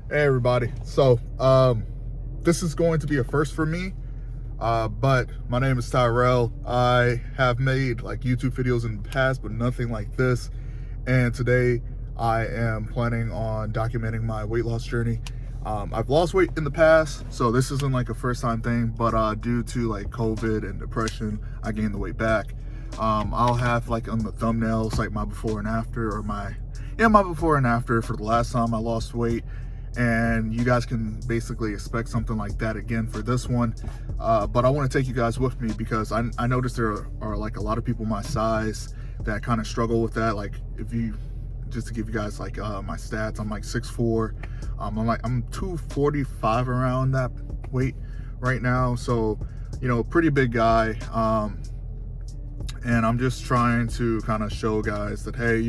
Hey everybody. This is going to be a first for me. But my name is Tyrrell. I have made like YouTube videos in the past, but nothing like this. And today I am planning on documenting my weight loss journey. I've lost weight in the past, so this isn't like a first time thing, but due to like COVID and depression, I gained the weight back. I'll have like on the thumbnails like my before and after, or my before and after for the last time I lost weight, and you guys can basically expect something like that again for this one. But I want to take you guys with me because I noticed there are like a lot of people my size that kind of struggle with that. Like if you, just to give you guys like my stats, I'm like 6'4". I'm 245 around that weight right now, so pretty big guy. And I'm just trying to kind of show guys that, hey,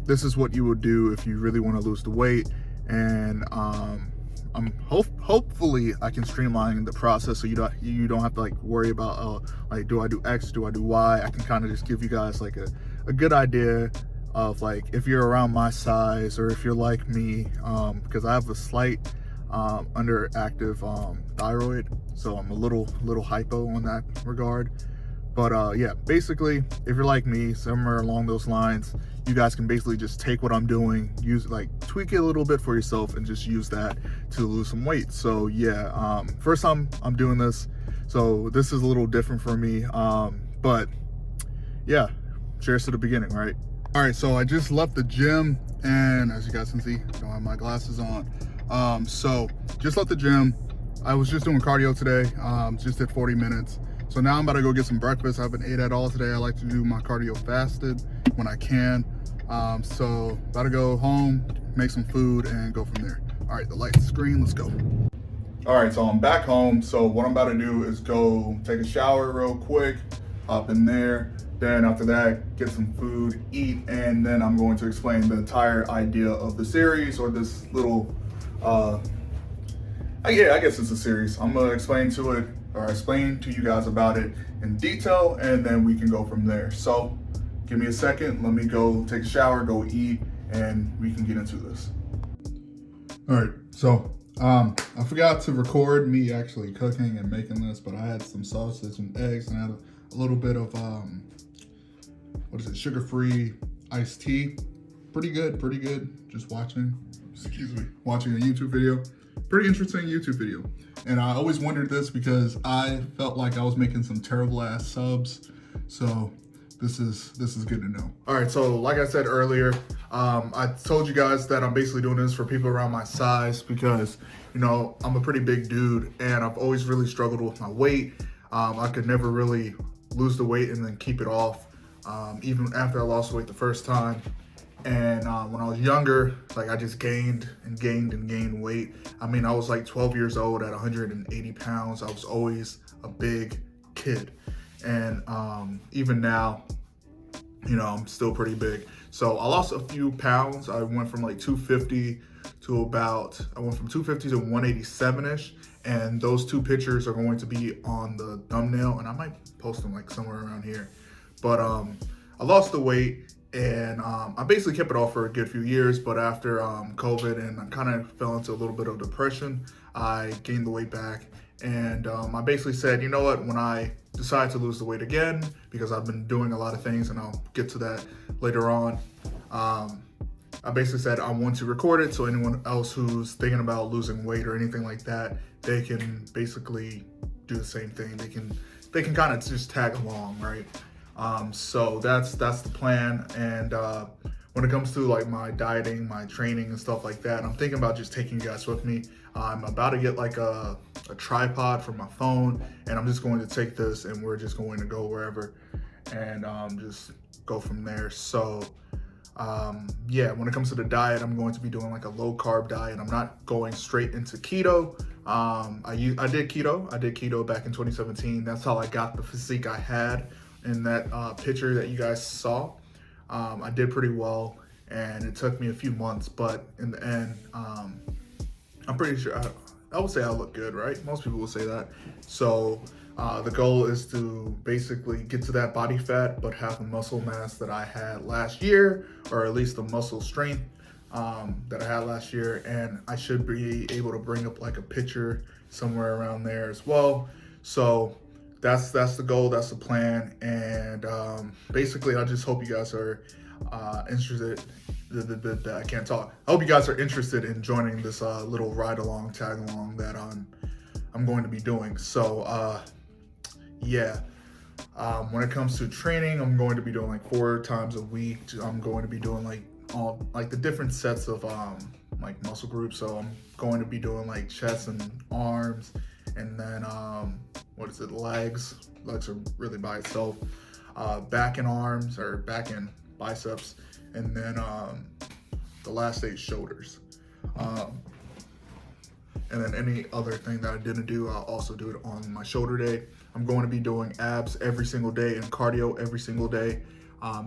this is what you would do if you really want to lose the weight. And hopefully I can streamline the process so you don't have to like worry about like, do I do X, do I do Y. I can kind of just give you guys like a good idea of like if you're around my size, or if you're like me, because I have a slight underactive thyroid, so I'm a little hypo on that regard. But yeah, basically, if you're like me, somewhere along those lines, you guys can basically just take what I'm doing, tweak it a little bit for yourself, and just use that to lose some weight. So yeah, first time I'm doing this, so this is a little different for me. But yeah, cheers to the beginning, right? All right, so I just left the gym, and as you guys can see, I don't have my glasses on. So just left the gym. I was just doing cardio today, just did 40 minutes. So now I'm about to go get some breakfast. I haven't ate at all today. I like to do my cardio fasted when I can. So about to go home, make some food, and go from there. All right, the light screen, let's go. All right, so I'm back home. So what I'm about to do is go take a shower real quick, hop in there. Then after that, get some food, eat, and then I'm going to explain the entire idea of the series, or this little, I guess it's a series. I'm gonna explain to you guys about it in detail, and then we can go from there. So give me a second, let me go take a shower, go eat, and we can get into this. All right, so I forgot to record me actually cooking and making this, but I had some sausage and eggs, and I had a little bit of sugar-free iced tea. Pretty good. Just watching a YouTube video. Pretty interesting YouTube video. And I always wondered this because I felt like I was making some terrible ass subs. So this is good to know. All right, so like I said earlier, I told you guys that I'm basically doing this for people around my size because, I'm a pretty big dude, and I've always really struggled with my weight. I could never really lose the weight and then keep it off, even after I lost weight the first time. And when I was younger, like I just gained weight. I mean, I was like 12 years old at 180 pounds. I was always a big kid. And even now, I'm still pretty big. So I lost a few pounds. I went from like 250 to 187-ish. And those two pictures are going to be on the thumbnail, and I might post them like somewhere around here. But I lost the weight, and I basically kept it off for a good few years. But after COVID, and I kind of fell into a little bit of depression, I gained the weight back. And I basically said, you know what, when I decide to lose the weight again, because I've been doing a lot of things, and I'll get to that later on, I basically said I want to record it so anyone else who's thinking about losing weight or anything like that, they can basically do the same thing. They can kind of just tag along, right? So that's the plan. And when it comes to like my dieting, my training and stuff like that, I'm thinking about just taking you guys with me. I'm about to get like a tripod for my phone, and I'm just going to take this, and we're just going to go wherever and just go from there. So yeah, when it comes to the diet, I'm going to be doing like a low carb diet. I'm not going straight into keto. I did keto back in 2017. That's how I got the physique I had in that picture that you guys saw. I did pretty well, and it took me a few months, but in the end, I'm pretty sure I would say I look good, right? Most people will say that. So the goal is to basically get to that body fat, but have the muscle mass that I had last year, or at least the muscle strength. that I had last year, and I should be able to bring up like a picture somewhere around there as well. So that's the goal, that's the plan, and basically I just hope you guys are interested. I can't talk. I hope you guys are interested in joining this little ride along, tag along that I'm going to be doing. So yeah. When it comes to training, I'm going to be doing like 4 times a week. I'm going to be doing like all like the different sets of like muscle groups. So I'm going to be doing like chest and arms, and then what is it, legs. Legs are really by itself. Back and arms, or back and biceps, and then the last day shoulders. And then any other thing that I didn't do, I'll also do it on my shoulder day. I'm going to be doing abs every single day and cardio every single day.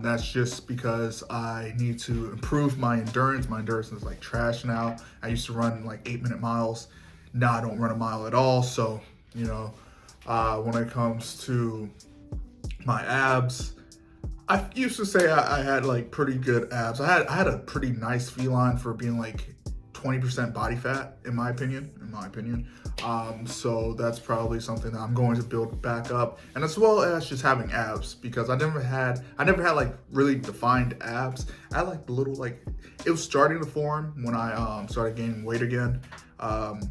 That's just because I need to improve my endurance. My endurance is like trash now. I used to run like 8-minute miles. Now I don't run a mile at all. So, you know, when it comes to my abs, I used to say I had like pretty good abs. I had a pretty nice feline for being like 20% body fat, in my opinion. So that's probably something that I'm going to build back up, and as well as just having abs, because I never had like really defined abs. I had like the little, like, it was starting to form when I started gaining weight again. And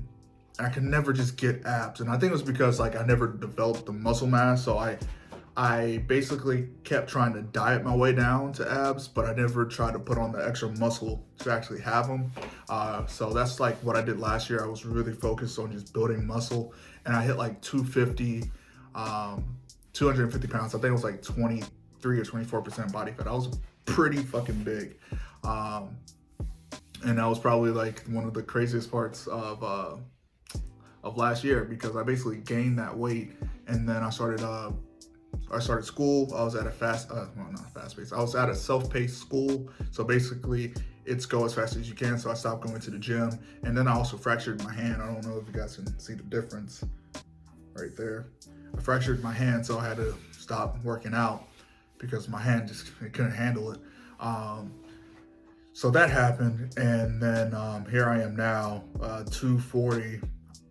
I could never just get abs, and I think it was because like I never developed the muscle mass. So I basically kept trying to diet my way down to abs, but I never tried to put on the extra muscle to actually have them. So that's like what I did last year. I was really focused on just building muscle, and I hit like 250 pounds. I think it was like 23 or 24% body fat. I was pretty fucking big. And that was probably like one of the craziest parts of last year, because I basically gained that weight, and then I started school. I was at a not fast pace. I was at a self-paced school. So basically it's go as fast as you can. So I stopped going to the gym, and then I also fractured my hand. I don't know if you guys can see the difference right there. I fractured my hand, so I had to stop working out because my hand it couldn't handle it. So that happened, and then here I am now, 240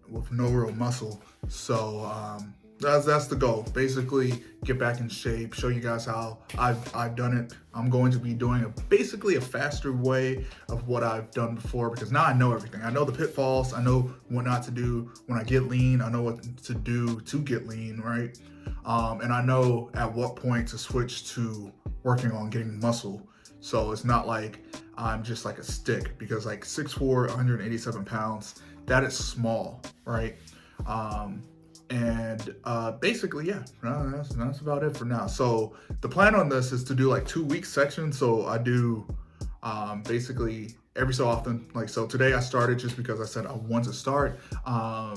with no real muscle. So that's the goal. Basically, get back in shape, show you guys how I've done it. I'm going to be doing basically a faster way of what I've done before, because now I know everything. I know the pitfalls. I know what not to do when I get lean. I know what to do to get lean, right? And I know at what point to switch to working on getting muscle. So it's not like I'm just like a stick, because like 6'4", 187 pounds, that is small, right? And basically, yeah, that's about it for now. So the plan on this is to do like 2-week sections. So I do basically every so often. Like, so today I started just because I said I want to start. I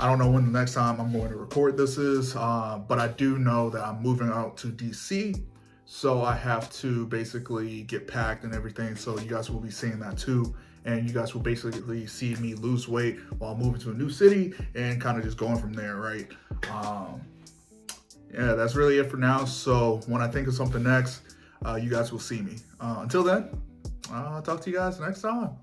don't know when the next time I'm going to record this is, but I do know that I'm moving out to DC. So I have to basically get packed and everything. So you guys will be seeing that too. And you guys will basically see me lose weight while moving to a new city and kind of just going from there, right? Yeah, that's really it for now. So when I think of something next, you guys will see me. Until then, I'll talk to you guys next time.